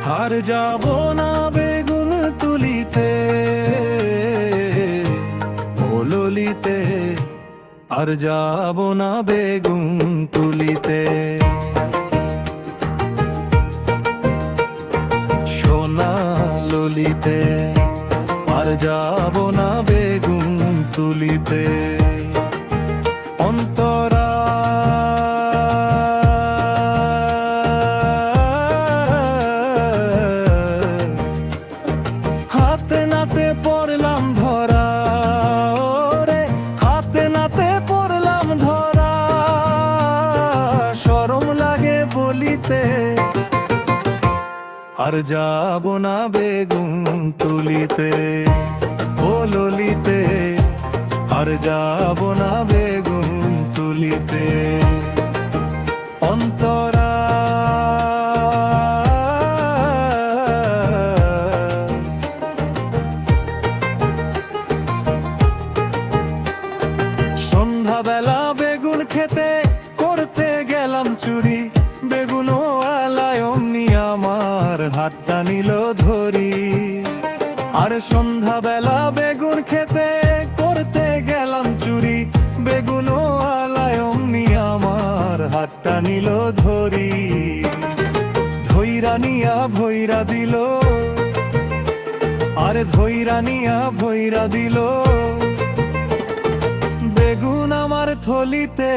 আর যাব না বেগুন তুলিতে, ও ললিতে, আর যাব না বেগুন তুলিতে। সোনা ললিতে, আর যাব না বেগুন তুলিতে। অন্তরা হাতে নাতে পড়লাম ধরা, ওরে হাতে নাতে পড়লাম ধরা। শরম লাগে বলিতে, আর যাব না বেগুন তুলিতে, ও ললিতে, আর যাব না বেগুন তুলিতে। অন্তরা সন্ধ্যাবেলা বেগুন খেতে করতে গেলাম চুরি, বেগুনওয়ালায় অমনি আমার হাতটা নিল ধরি। আর সন্ধ্যাবেলা বেগুন খেতে করতে গেলাম চুরি, বেগুনওয়ালায় অমনি আমার হাতটা নিল ধরি। ধইরা নিয়া ভইরা দিল, আরে ধইরা নিয়া ভইরা দিল বেগুন আমার থলিতে।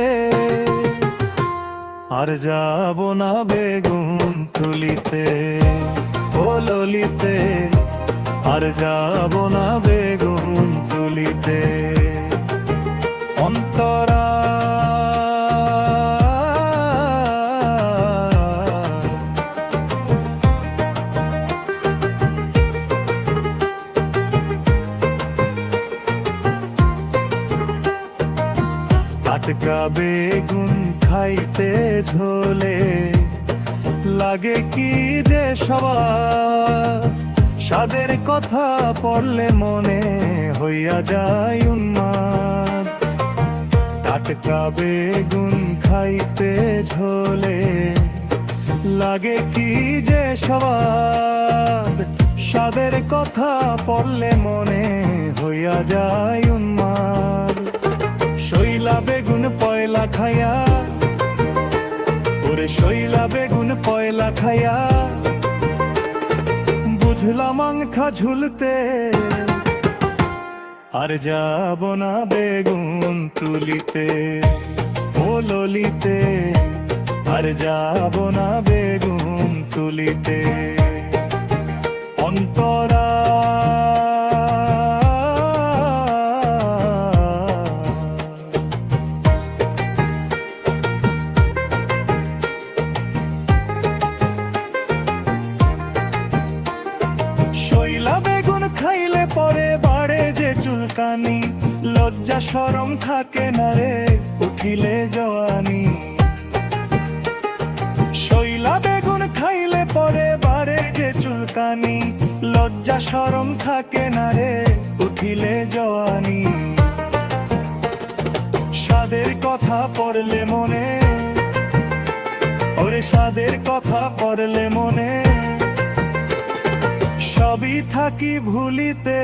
আর যাব না বেগুন তুলিতে, ও ললিতে, আর যাব না বেগুন তুলিতে। অন্তরা টাটকা বেগুন খাইতে ঝোলে লাগে কি যে স্বাদ, স্বাদের কথা পড়লে মনে হইয়া যায় উন্মাদ। টাটকা বেগুন খাইতে ঝোলে লাগে কি যে স্বাদ, স্বাদের কথা পড়লে মনে হইয়া যায় উন্মাদ। শৈলা বেগুন পয়লা খায়া, ওরে শৈলা বেগুন পয়লা খায়া বুঝলাম আংখা ঝুলতে। আর যাব না বেগুন তুলিতে, ও ললিতে, আর যাব না বেগুন তুলিতে। অন্তরা বেগুন খাইলে পরে বাড়ে যে চুলকানি, লজ্জা শরম থাকে না রে উঠিলে জওয়ানি। শৈলা বেগুন খাইলে পরে বাড়ে যে চুলকানি, লজ্জা শরম থাকে না রে উঠিলে জওয়ানি। স্বাদের কথা পড়লে মনে, ওরে স্বাদের কথা পড়লে মনে সবই থাকি ভুলিতে।